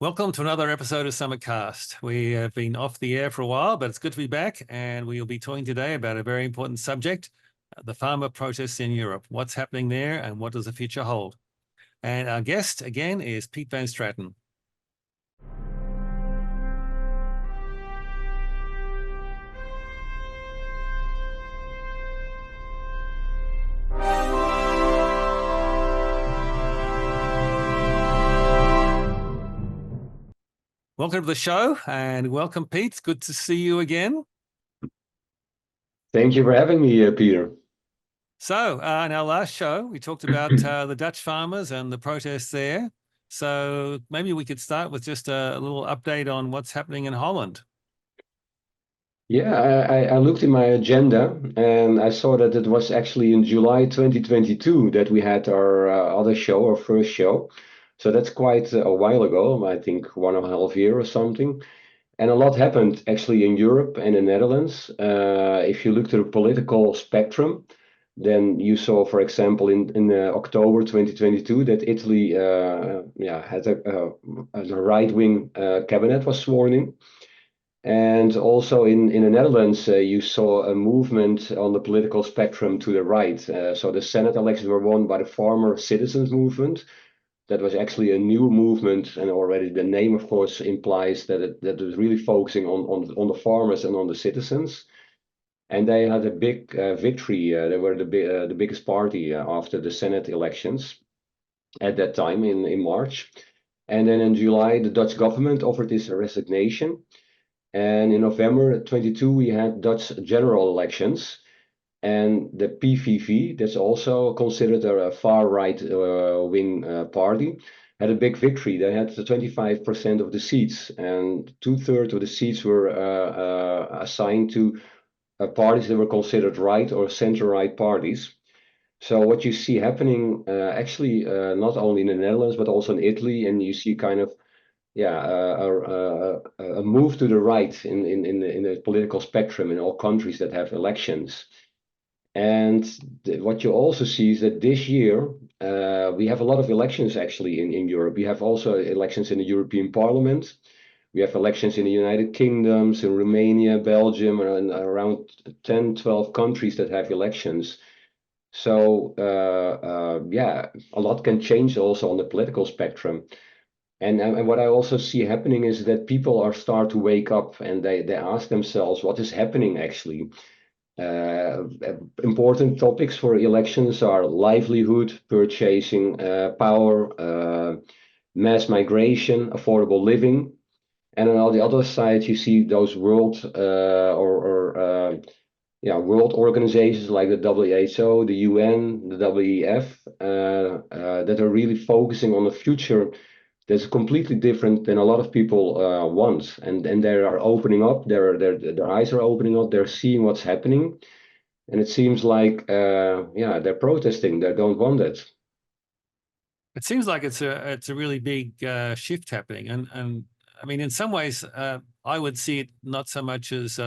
Welcome to another episode of SummitCast. We have been off the air for a while, but it's good to be back. And we will be talking today about a very important subject, the farmer protests in Europe. What's happening there and what does the future hold? And our guest, again, is Pete Van Straten. Welcome to the show and welcome, Pete. It's good to see you again. Thank you for having me, Peter. So in our last show, we talked about the Dutch farmers and the protests there. So maybe we could start with just a little update on what's happening in Holland. Yeah, I looked in my agenda and I saw that it was actually in July 2022 that we had our other show, our first show. So that's quite a while ago, I think 1.5 years or something. And a lot happened actually in Europe and the Netherlands. If you look to the political spectrum, then you saw, for example, in October 2022 that Italy had a right-wing cabinet was sworn in. And also in the Netherlands, you saw a movement on the political spectrum to the right. So the Senate elections were won by the Farmer Citizens Movement. That was actually a new movement, and already the name, of course, implies that it was really focusing on the farmers and on the citizens. And they had a big victory. They were the biggest party after the Senate elections at that time in March. And then in July, the Dutch government offered this resignation. And in November 22, we had Dutch general elections. And the PVV, that's also considered a far-right wing party, had a big victory. They had 25% of the seats, and 2/3 of the seats were assigned to parties that were considered right or center-right parties. So what you see happening actually not only in the Netherlands, but also in Italy, and you see kind of a move to the right in the political spectrum in all countries that have elections. And what you also see is that this year we have a lot of elections actually in Europe. We have also elections in the European Parliament. We have elections in the United Kingdoms, in Romania, Belgium, and around 10, 12 countries that have elections. So a lot can change also on the political spectrum. And what I also see happening is that people are start to wake up and they ask themselves what is happening actually. Important topics for elections are livelihood, purchasing power, mass migration, affordable living. And on the other side, you see those world world organizations like the WHO, the UN, the WEF, that are really focusing on a future that's completely different than a lot of people want. And they are opening up, their eyes are opening up, they're seeing what's happening. And it seems like, they're protesting, they don't want it. It seems like it's a really big shift happening. And I mean, in some ways, I would see it not so much as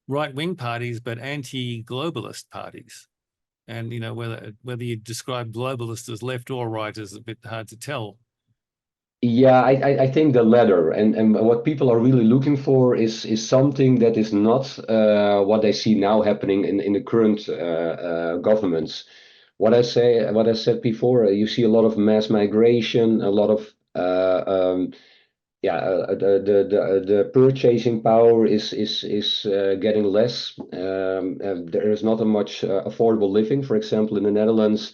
right-wing parties, but anti-globalist parties. And, you know, whether you describe globalists as left or right is a bit hard to tell. Yeah, I think the latter, and what people are really looking for is something that is not what they see now happening in the current governments. What I said before, you see a lot of mass migration, a lot of the purchasing power is getting less. There is not a much affordable living. For example, in the Netherlands,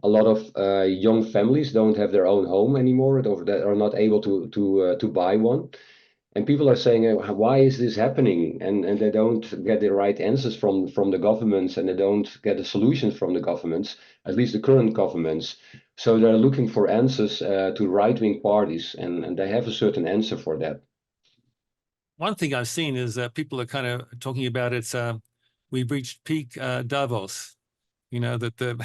a lot of young families don't have their own home anymore, or that are not able to buy one. And people are saying, why is this happening? And they don't get the right answers from the governments, and they don't get the solutions from the governments, at least the current governments. So they're looking for answers to right-wing parties, and they have a certain answer for that. One thing I've seen is that people are kind of talking about we've reached peak Davos. You know that the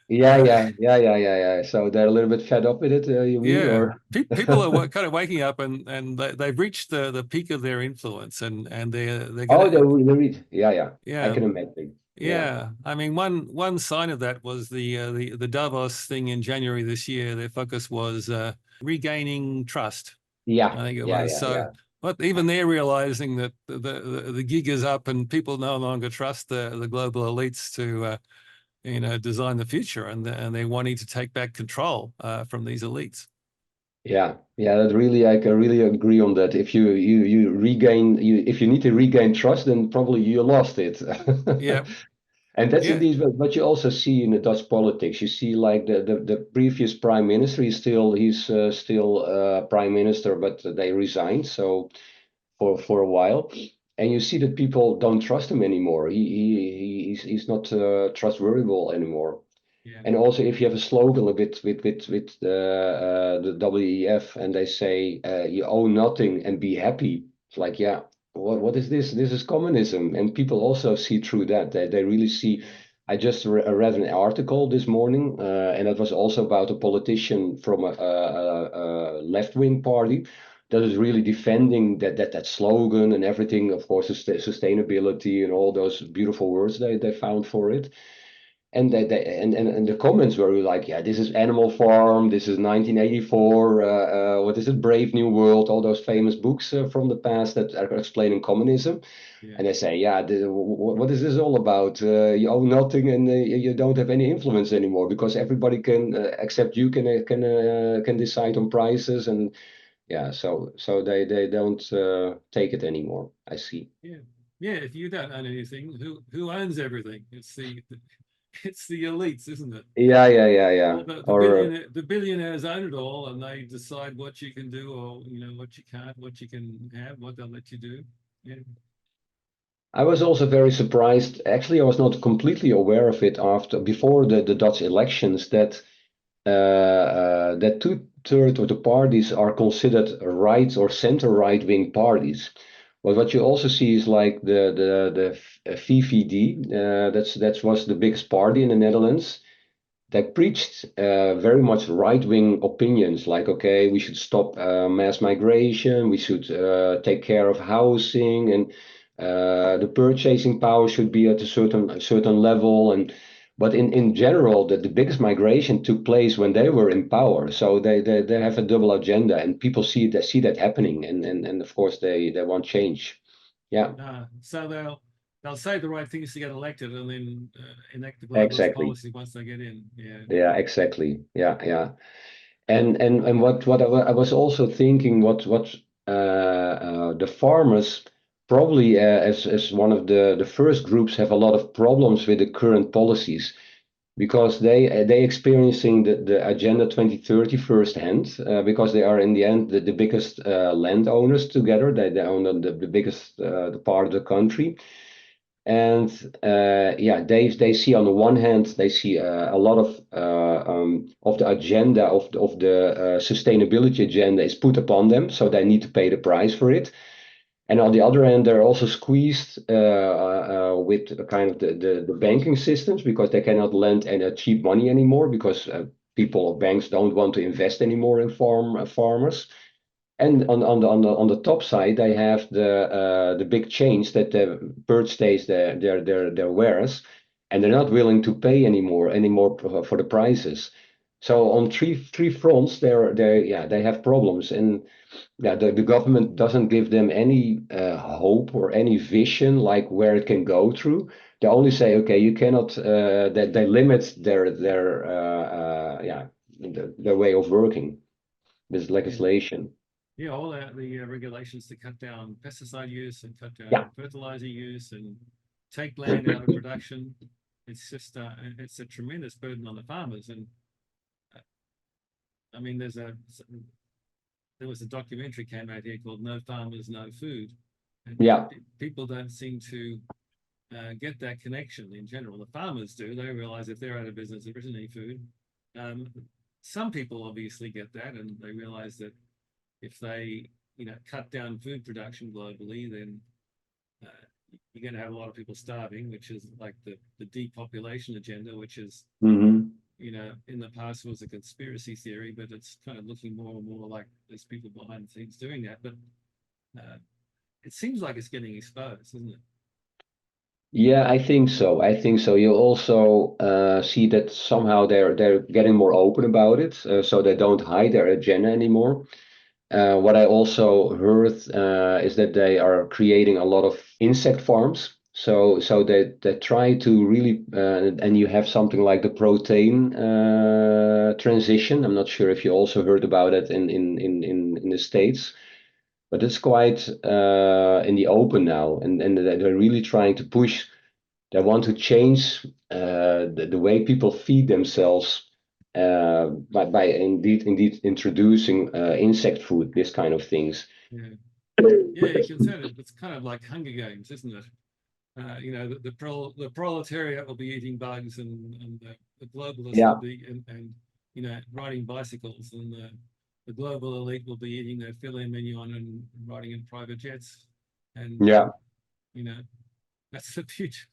Yeah. So they're a little bit fed up with it, you mean, or? People are kind of waking up and they've reached the peak of their influence and they're Oh, gonna yeah. I yeah can imagine. Yeah. yeah. I mean, one sign of that was the Davos thing in January this year. Their focus was regaining trust. Yeah, I think it yeah, was. yeah, So, yeah. but even they're realizing that the gig is up, and people no longer trust the global elites to design the future, and they're wanting to take back control from these elites. Yeah, yeah, that really, I can really agree on that. If you regain, if you need to regain trust, then probably you lost it. Yeah, And that's yeah, indeed what you also see in the Dutch politics. You see, like the previous prime minister, he's still prime minister, but they resigned. So for a while, and you see that people don't trust him anymore. He's not trustworthy anymore. yeah, And also, if you have a slogan with the WEF, and they say you own nothing and be happy, it's like, yeah, what is this? This is communism, and people also see through that. They really see. yeah, I just read an article this morning, and it was also about a politician from a left-wing party that is really defending that slogan and everything. Of course, sustainability and all those beautiful words they found for it. And the comments were like, yeah, this is Animal Farm, this is 1984, what is it, Brave New World, all those famous books from the past that are explaining communism. yeah, And they say, yeah, what is this all about? You own nothing, and you don't have any influence anymore, because everybody can, except you, can decide on prices. And yeah, so they don't take it anymore, I see. yeah, yeah. If you don't own anything, who owns everything? It's the elites, isn't it? Yeah, yeah, yeah, yeah. All the Or billionaires own it all, and they decide what you can do, or what you can't, what you can have, what they'll let you do. Yeah, I was also very surprised. Actually, I was not completely aware of it after before the Dutch elections that two-thirds of the parties are considered right or center-right wing parties. But what you also see is like the VVD. That was the biggest party in the Netherlands. They preached very much right-wing opinions, like, okay, we should stop mass migration, we should take care of housing, and the purchasing power should be at a certain level. And but in general, the biggest migration took place when they were in power. So they have a double agenda, and people see that happening, and of course they want change. Yeah, so they'll say the right things to get elected, and then enact the globalist exactly. policy once they get in. Yeah, Yeah, exactly. Yeah, yeah. And what I was also thinking, what the farmers probably as one of the first groups have a lot of problems with the current policies, because they experiencing the Agenda 2030 firsthand, because they are in the end the biggest landowners together. They own the biggest the part of the country. And yeah, they see, on the one hand, they see a lot of the agenda of the sustainability agenda is put upon them, so they need to pay the price for it. And on the other hand, they're also squeezed with a kind of the banking systems, because they cannot lend any cheap money anymore, because people or banks don't want to invest anymore in farmers. And on the top side, they have the big chains that the purchase their wares, and they're not willing to pay anymore for the prices. So on three fronts, they have problems. And yeah, the government doesn't give them any hope or any vision, like where it can go through. They only say, okay, you cannot. They limit their way of working with yeah, legislation. yeah. All the regulations to cut down pesticide use and cut Yeah. down fertilizer use and take land out of production. It's just it's a tremendous burden on the farmers. And uh, I mean, there was a documentary came out here called "No Farmers, No Food," and Yeah. people don't seem to get that connection in general. The farmers do. They realize if they're out of business, there isn't any food. Um, some people obviously get that, and they realize that if they, cut down food production globally, then uh, you're going to have a lot of people starving, which is like the depopulation agenda, which is, Hmm. in the past was a conspiracy theory, but it's kind of looking more and more like there's people behind the scenes doing that. But uh, it seems like it's getting exposed, isn't it? Yeah, I think so. I think so. You also see that somehow they're getting more open about it, so they don't hide their agenda anymore. What I also heard is that they are creating a lot of insect farms. So they try to really, and you have something like the protein transition. I'm not sure if you also heard about it in the States, but it's quite in the open now, and they're really trying to push. They want to change the way people feed themselves by indeed introducing insect food, this kind of things. Yeah, yeah, you can say it. It's kind of like Hunger Games, isn't it? You know, the proletariat will be eating bugs, and the globalists will Yeah, be and you know riding bicycles, and the global elite will be eating their filet mignon and riding in private jets, and yeah. you know that's the future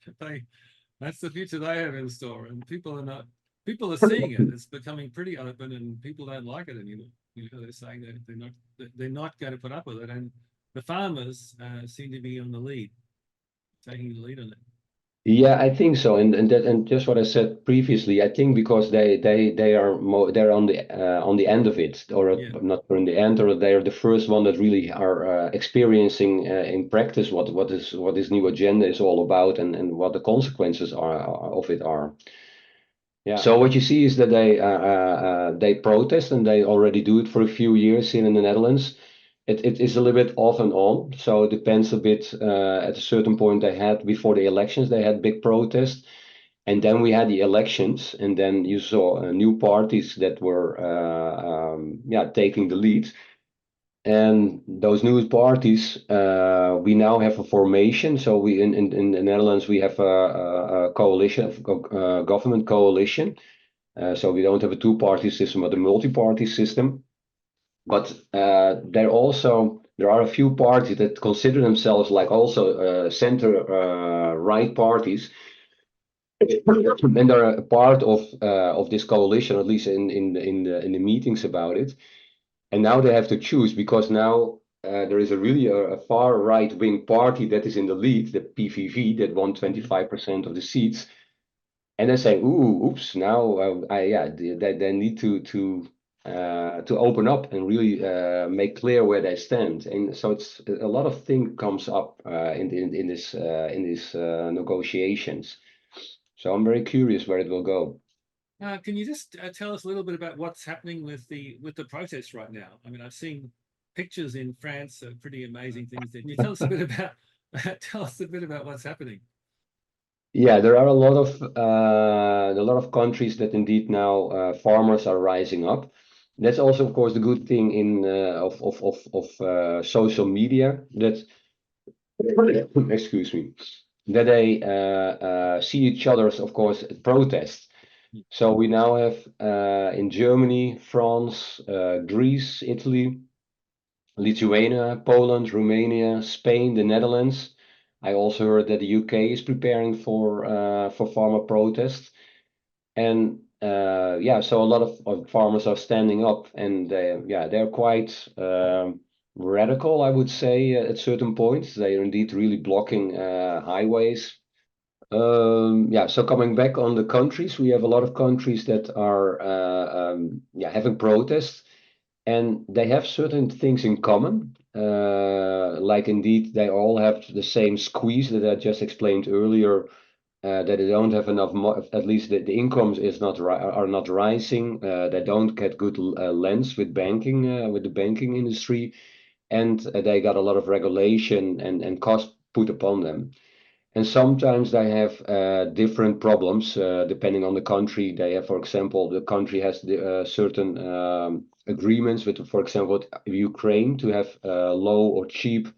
that's the future they have in store, and people are seeing it. It's becoming pretty open, and people don't like it anymore. You know, they're saying that they're not going to put up with it, and the farmers seem to be on the lead, taking the lead on it. Yeah, I think so, and just what I said previously. I think because they are they're on the end of it, or Yeah. not on the end, or they are the first one that really are experiencing in practice what this new agenda is all about, and what the consequences of it are. Yeah. So what you see is that they protest, and they already do it for a few years here in the Netherlands. It is a little bit off and on, so it depends a bit. At a certain point, they had before the elections, they had big protests, and then we had the elections, and then you saw new parties that were yeah, taking the lead. And those new parties, we now have a formation. So we in the Netherlands we have a coalition, government coalition. So we don't have a two-party system, but a multi-party system. But there are a few parties that consider themselves like also center right parties, and they're a part of this coalition, at least in the meetings about it. And now they have to choose, because now there is a far right wing party that is in the lead, the PVV, that won 25% of the seats. And they say, "Ooh, oops! Now, yeah, they need to open up and really make clear where they stand." And so it's a lot of things comes up in these negotiations. So I'm very curious where it will go. Can you just tell us a little bit about what's happening with the protests right now? I mean, I've seen pictures in France, pretty amazing things. Can you tell us a bit about tell us a bit about what's happening? Yeah, there are a lot of countries that indeed now farmers are rising up. That's also, of course, the good thing in of social media, that excuse me, that they see each other's, of course, protests. So we now have in Germany, France, Greece, Italy, Lithuania, Poland, Romania, Spain, the Netherlands. I also heard that the UK is preparing for farmer protests, and yeah, so a lot of farmers are standing up, and they're quite radical, I would say, at certain points. They are indeed really blocking highways. Yeah, so coming back on the countries, we have a lot of countries that are yeah, having protests, and they have certain things in common. Like indeed, they all have the same squeeze that I just explained earlier. That they don't have enough, at least the incomes is not are not rising. They don't get good lends with banking, with the banking industry, and they got a lot of regulation and cost put upon them. And sometimes they have different problems depending on the country. They have, for example, the country has certain agreements with, for example, with Ukraine to have low or cheap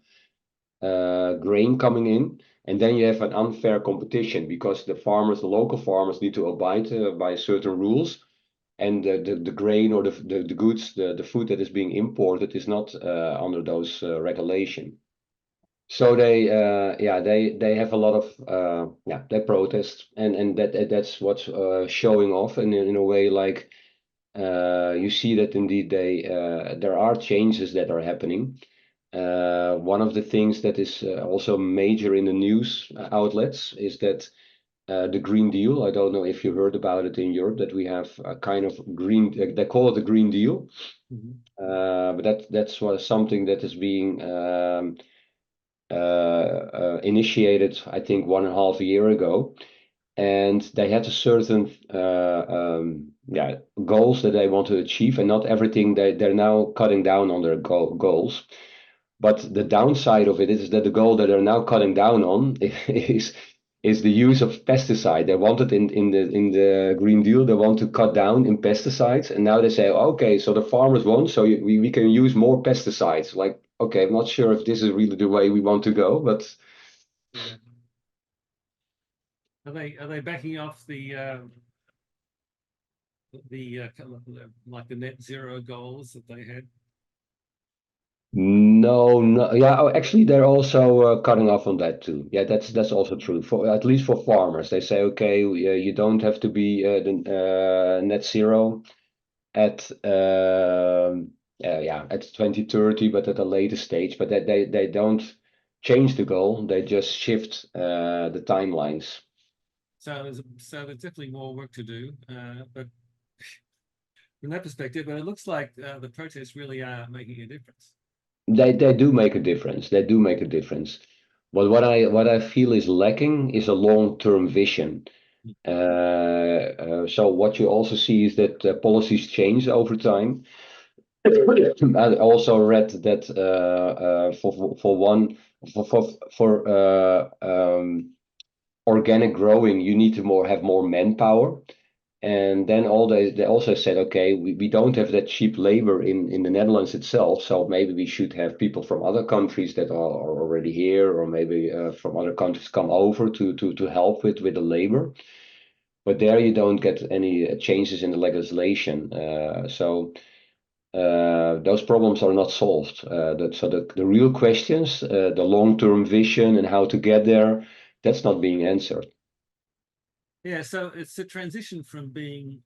grain coming in. And then you have an unfair competition, because the farmers, the local farmers, need to abide by certain rules. And the grain or the goods, the food that is being imported is not under those regulation. So they have a lot of yeah, they protest, and that's what's showing off, and in a way, like you see that indeed there are changes that are happening. One of the things that is also major in the news outlets is that the Green Deal. I don't know if you heard about it in Europe, that we have a kind of green, they call it the Green Deal. But that's something that is being initiated, I think, 1.5 year ago. And they had a certain goals that they want to achieve, and not everything. They're now cutting down on their goals. But the downside of it is that the goal that they're now cutting down on is the use of pesticide. They wanted in the Green Deal, they want to cut down in pesticides, and now they say, okay, so the farmers want, so we can use more pesticides. Like, okay, I'm not sure if this is really the way we want to go, but Yeah. Are they backing off the like the net zero goals that they had? no, yeah. Oh, actually, they're also cutting off on that too. Yeah, that's also true. For at least for farmers, they say, okay, you don't have to be the net zero at at 2030, but at a later stage. But they don't change the goal. They just shift the timelines. So there's definitely more work to do, but from that perspective, but it looks like the protests really are making a difference. They do make a difference. They do make a difference. But what I feel is lacking is a long-term vision. So what you also see is that policies change over time. I also read that for organic growing, you need to have more manpower. And then they also said, okay, we don't have that cheap labor in the Netherlands itself, so maybe we should have people from other countries that are already here, or maybe from other countries come over to help with the labor. But there you don't get any changes in the legislation. So those problems are not solved. So the real questions, the long-term vision and how to get there, that's not being answered. Yeah, so it's a transition from being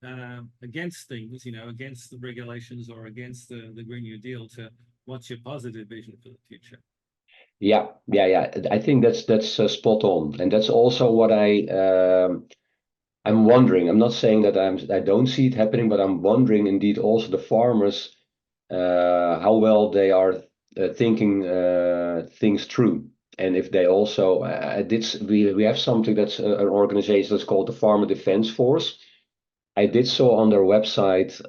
against things, against the regulations or against the Green New Deal, to what's your positive vision for the future? Yeah. I think that's spot on, and that's also what I'm wondering. I'm not saying that I don't see it happening, but I'm wondering indeed also the farmers how well they are thinking things through, and if they also we have something that's an organization that's called the Farmer Defense Force. I did so on their website.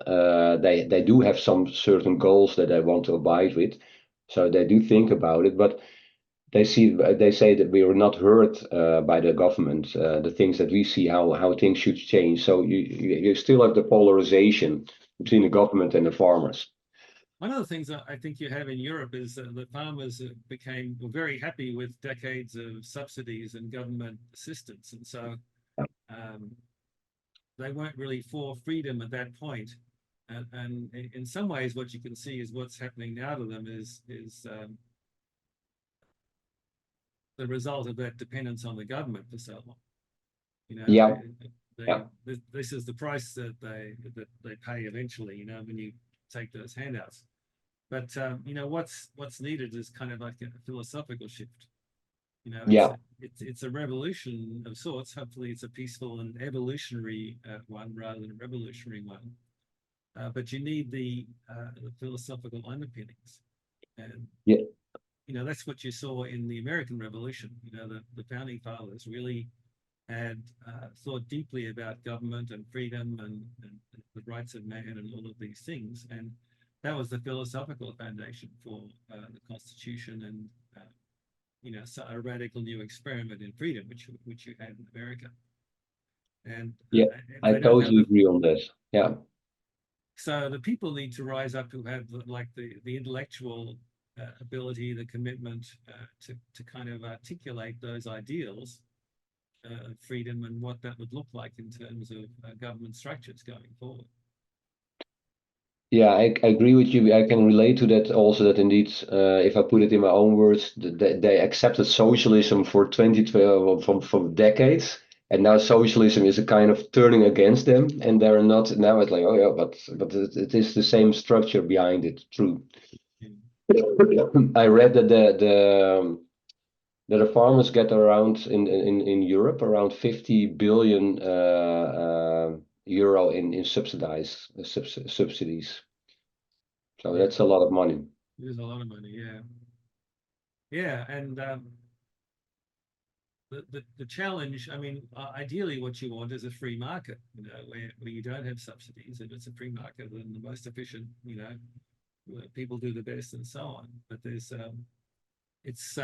They do have some certain goals that they want to abide with, so they do think about it, but they say that we are not heard by the government. The things that we see, how things should change. So you still have the polarization between the government and the farmers. One of the things that I think you have in Europe is that the farmers were very happy with decades of subsidies and government assistance, and so they weren't really for freedom at that point. And in some ways, what you can see is what's happening now to them is the result of that dependence on the government for so long. Yeah. Yeah. This is the price that they pay eventually, when you take those handouts. But what's needed is kind of like a philosophical shift. Yeah. It's a revolution of sorts. Hopefully, it's a peaceful and evolutionary one rather than a revolutionary one. But you need the philosophical underpinnings, and Yeah. That's what you saw in the American Revolution. The founding fathers really had thought deeply about government and freedom and the rights of man and all of these things, and that was the philosophical foundation for the Constitution and so a radical new experiment in freedom, which you had in America. And Yeah, I totally agree on this. Yeah. So the people need to rise up who have the intellectual ability, the commitment to kind of articulate those ideals of freedom and what that would look like in terms of government structures going forward. Yeah, I agree with you. I can relate to that also, that indeed, if I put it in my own words, they accepted socialism for 2012 from decades, and now socialism is a kind of turning against them, and they're not now. It's like, oh yeah, but it is the same structure behind it. True. I read that the farmers get around in Europe around 50 billion euro in subsidies. So Yeah, that's a lot of money. it is a lot of money. Yeah, yeah, and the challenge. I mean, ideally, what you want is a free market. You know, where you don't have subsidies, and it's a free market, then the most efficient. You know, where people do the best, and so on. But there's it's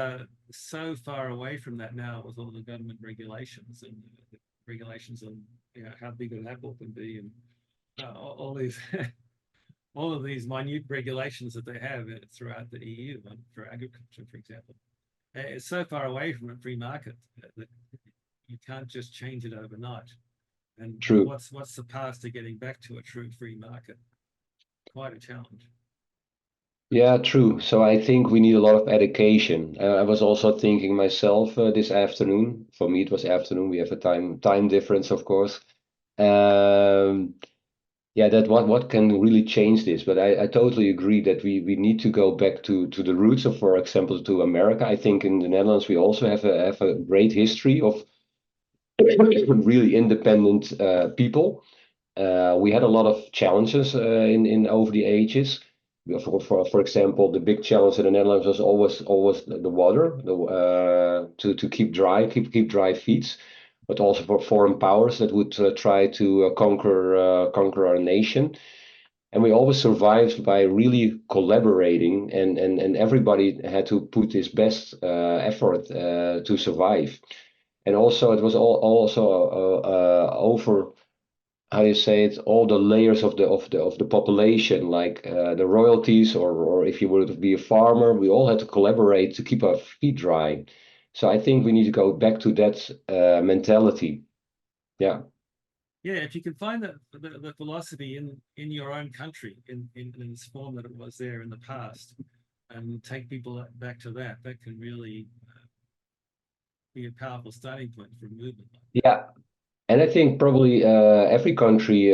so far away from that now with all the government regulations and regulations on how big an apple can be and all these all of these minute regulations that they have throughout the EU for agriculture, for example. It's so far away from a free market that you can't just change it overnight. And True. what's the path to getting back to a true free market? Quite a challenge. Yeah, true. So I think we need a lot of education. I was also thinking myself this afternoon. For me, it was afternoon. We have a time difference, of course. Um, yeah, that what can really change this? But I totally agree that we need to go back to the roots of, for example, to America. I think in the Netherlands we also have a great history of really independent people. We had a lot of challenges in over the ages. For example, the big challenge in the Netherlands was always the water, to keep dry feet, but also for foreign powers that would try to conquer our nation. And we always survived by really collaborating, and everybody had to put his best effort to survive. And also, it was also over, how do you say it, all the layers of the population, like the royalties, or if you were to be a farmer, we all had to collaborate to keep our feet dry. So I think we need to go back to that mentality. Yeah. Yeah, if you can find the philosophy in your own country in its form that it was there in the past, and take people back to that, that can really be a powerful starting point for a movement. Yeah. And I think probably every country,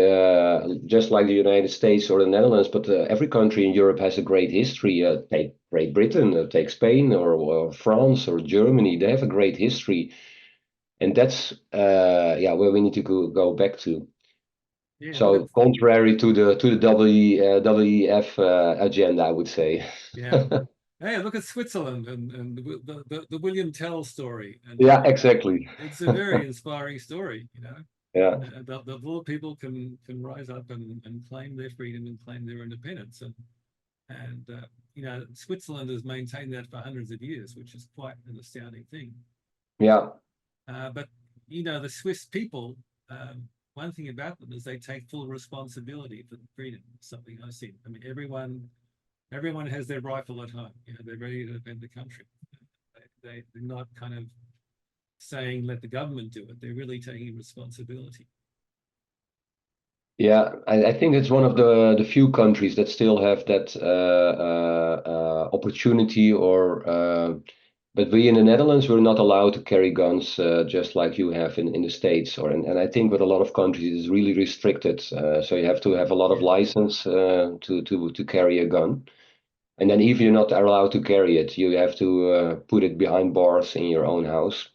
just like the United States or the Netherlands, but every country in Europe has a great history. Take Great Britain, take Spain or France or Germany. They have a great history, and that's yeah, where we need to go back to. Yeah, look at So contrary to the WEF agenda, I would say. yeah. Hey, look at Switzerland and the William Tell story, and Yeah, exactly. it's a very inspiring story. You know, Yeah, the little people can rise up and claim their freedom and claim their independence, and you know, Switzerland has maintained that for hundreds of years, which is quite an astounding thing. yeah, But you know, the Swiss people, one thing about them is they take full responsibility for the freedom. Something I see. I mean, everyone has their rifle at home. You know, they're ready to defend the country. They're not kind of saying let the government do it. They're really taking responsibility. yeah. I think it's one of the few countries that still have that opportunity. But we in the Netherlands, we're not allowed to carry guns just like you have in the States. And I think with a lot of countries, it's really restricted. So you have to have a lot of Yeah. license to carry a gun. And then even you're not allowed to carry it, you have to put it behind bars in your own house.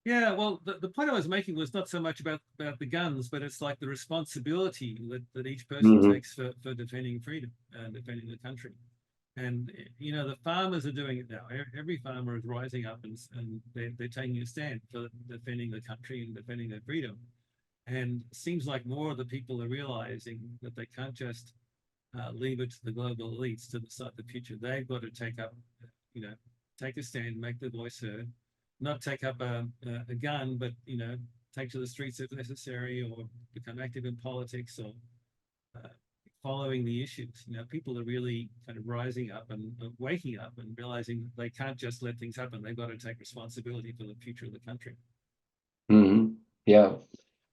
Yeah, well, the point I was making was not so much about the guns, but it's like the responsibility that each person Hmm. takes for defending freedom and defending the country. And you know, the farmers are doing it now. Every farmer is rising up and they're taking a stand for defending the country and defending their freedom. And it seems like more of the people are realizing that they can't just leave it to the global elites to decide the future. They've got to take up, you know, take a stand, make their voice heard, not take up a gun, but you know, take to the streets if necessary, or become active in politics, or uh, following the issues. You know, people are really kind of rising up and waking up and realizing they can't just let things happen. They've got to take responsibility for the future of the country. Hmm. Yeah.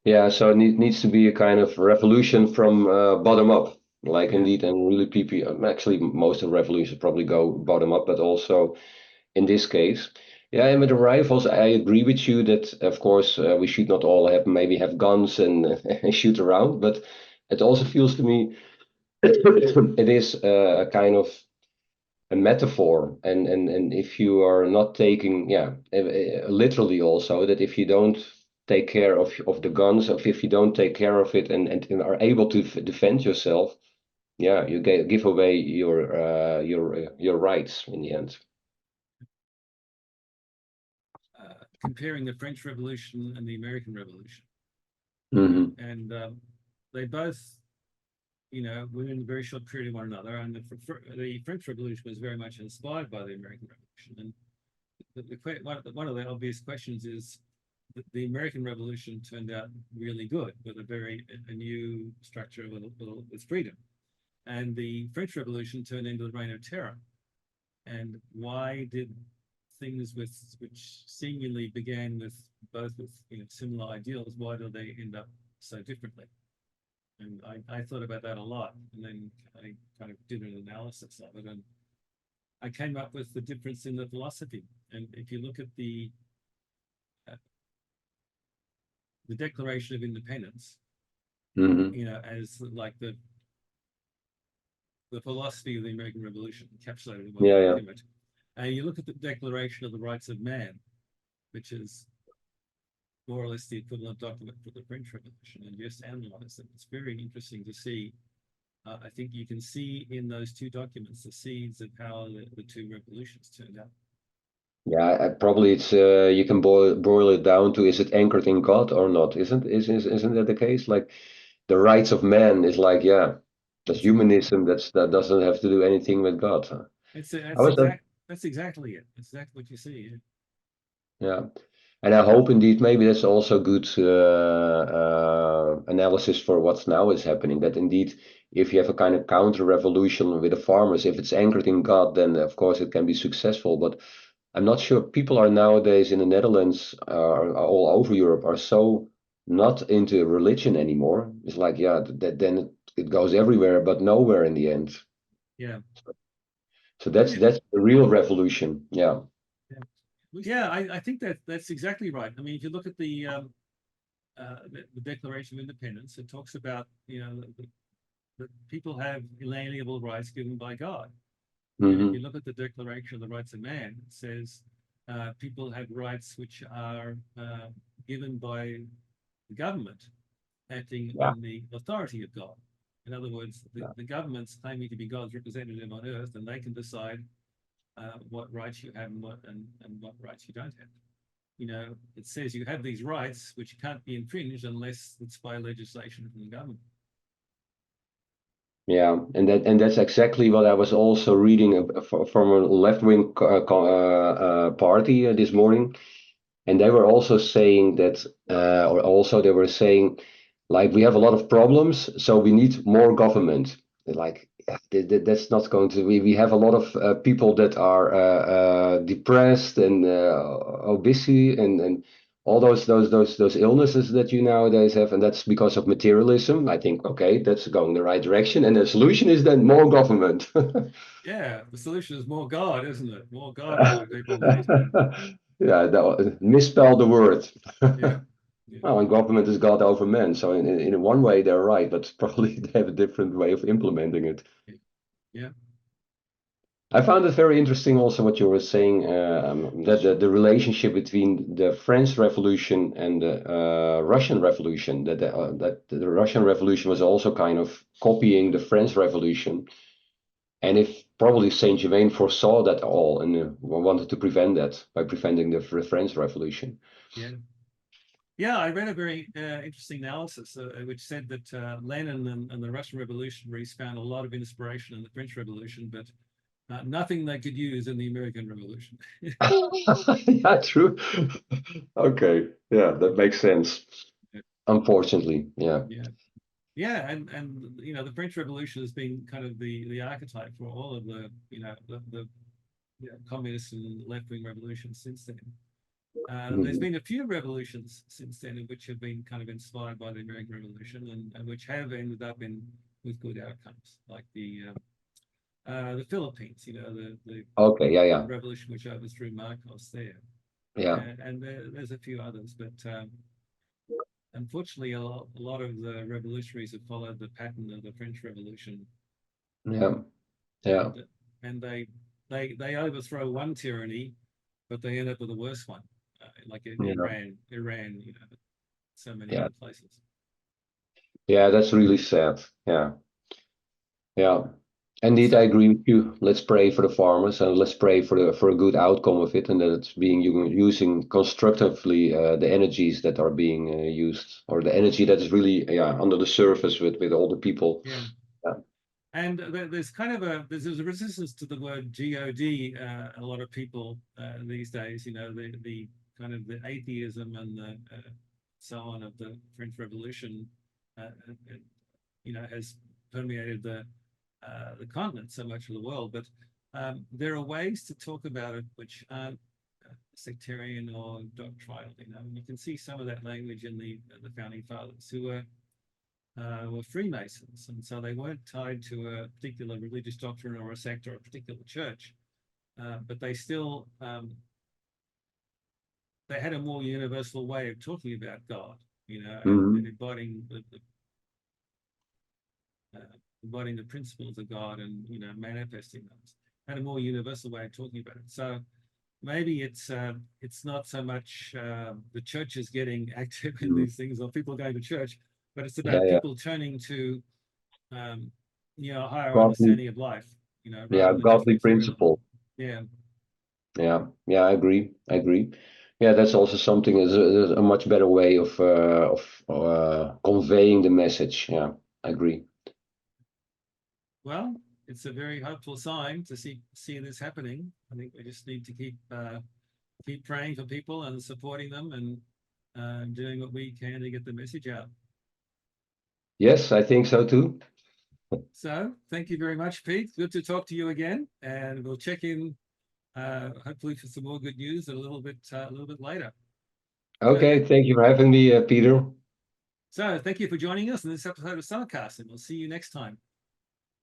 Yeah, so it needs to be a kind of revolution from bottom up, like Yeah. indeed, and really people, actually most of revolutions probably go bottom up, but also in this case. Yeah, and with the rifles, I agree with you that of course we should not all maybe have guns and, and shoot around, but it also feels to me it is a kind of a metaphor, and if you are not taking, literally also, that if you don't take care of the guns, or if you don't take care of it and are able to defend yourself, you give away your rights in the end. Comparing the French Revolution and the American Revolution, and they both, within a very short period of one another. And the French Revolution was very much inspired by the American Revolution. And one of the obvious questions is that the American Revolution turned out really good with a new structure with freedom, and the French Revolution turned into the reign of terror. And why did things which seemingly began with both with similar ideals, why do they end up so differently? And I thought about that a lot, and then I kind of did an analysis of it, and I came up with the difference in the philosophy. And if you look at the Declaration of Independence, as like the philosophy of the American Revolution encapsulated in one image, and you look at the Declaration of the Rights of Man, which is more or less the equivalent document for the French Revolution, and just analyze it. It's very interesting to see. I think you can see in those two documents the seeds of how the two revolutions turned out. Yeah, probably it's you can boil it down to, is it anchored in God or not? Isn't that the case? Like the rights of man is like, that's humanism. That doesn't have to do anything with God. That's exactly it. That's exactly what you see. Yeah. And I hope indeed maybe that's also good analysis for what's now is happening. That indeed, if you have a kind of counter revolution with the farmers, if it's anchored in God, then of course it can be successful. But I'm not sure people are nowadays in the Netherlands, all over Europe, are so not into religion anymore. It's like, then it goes everywhere, but nowhere in the end. Yeah. So that's the real revolution. Yeah. Yeah, I think that's exactly right. I mean, if you look at the Declaration of Independence, it talks about that people have inalienable rights given by God. And if you look at the Declaration of the Rights of Man, it says people have rights which are given by the government acting on the authority of God. In other words, the government's claiming to be God's representative on earth, and they can decide what rights you have and what rights you don't have. It says you have these rights which can't be infringed unless it's by legislation from the government. Yeah, and that's exactly what I was also reading from a left-wing party this morning, and they were also saying that, they were saying, like, we have a lot of problems, so we need more government. Like, that's not going to. We have a lot of people that are depressed and obesity and all those illnesses that you nowadays have, and that's because of materialism. I think, okay, that's going the right direction, and the solution is then more government. Yeah, the solution is more God, isn't it? More God is what people need. Yeah, misspell the word. Yeah. Well, and government is God over men, so in one way they're right, but probably they have a different way of implementing it. Yeah. I found it very interesting also what you were saying, that the relationship between the French Revolution and the Russian Revolution, that the Russian Revolution was also kind of copying the French Revolution, and if probably Saint Germain foresaw that all and wanted to prevent that by preventing the French Revolution. Yeah. Yeah, I read a very interesting analysis which said that Lenin and the Russian revolutionaries found a lot of inspiration in the French Revolution, but nothing they could use in the American Revolution. Yeah, true. Okay, yeah, that makes sense. Unfortunately, yeah. Yeah, and the French Revolution has been kind of the archetype for all of the the communist and left-wing revolutions since then. There's been a few revolutions since then which have been kind of inspired by the American Revolution and which have ended up with good outcomes, like the Philippines, the revolution which overthrew Marcos there. Yeah. And there's a few others, but unfortunately, a lot of the revolutionaries have followed the pattern of the French Revolution. Yeah. Yeah. And they they overthrow one tyranny, but they end up with a worse one, like in Yeah. Iran, so many Yeah. other places. Yeah, that's really sad. Yeah. Yeah. Indeed, I So agree with you. Let's pray for the farmers and let's pray for a good outcome of it, and that it's being using constructively the energies that are being used, or the energy that is really under the surface with all the people. yeah. Yeah. And there's kind of there's a resistance to the word God. A lot of people these days, the kind of the atheism and the so on of the French Revolution, has permeated the continent, so much of the world. But there are ways to talk about it which aren't sectarian or doctrinal. You can see some of that language in the founding fathers who were Freemasons, and so they weren't tied to a particular religious doctrine or a sect or a particular church, but they still they had a more universal way of talking about God, and Mhm. embodying the principles of God, and manifesting those. Had a more universal way of talking about it. So maybe it's not so much the church is getting active in Mhm. these things or people going to church, but it's Yeah, about yeah. people turning to a higher Godly, understanding of life, yeah, rather than just godly materialism. principle. Yeah. Yeah, yeah, I agree. I agree. Yeah, that's also something is a much better way of conveying the message. Yeah, I agree. Well, it's a very hopeful sign to see this happening. I think we just need to keep praying for people and supporting them, and doing what we can to get the message out. Yes, I think so too. So thank you very much, Pete. Good to talk to you again, and we'll check in hopefully for some more good news a little bit later. So Okay, thank you for having me, Peter. thank you for joining us in this episode of SummitCast, and we'll see you next time.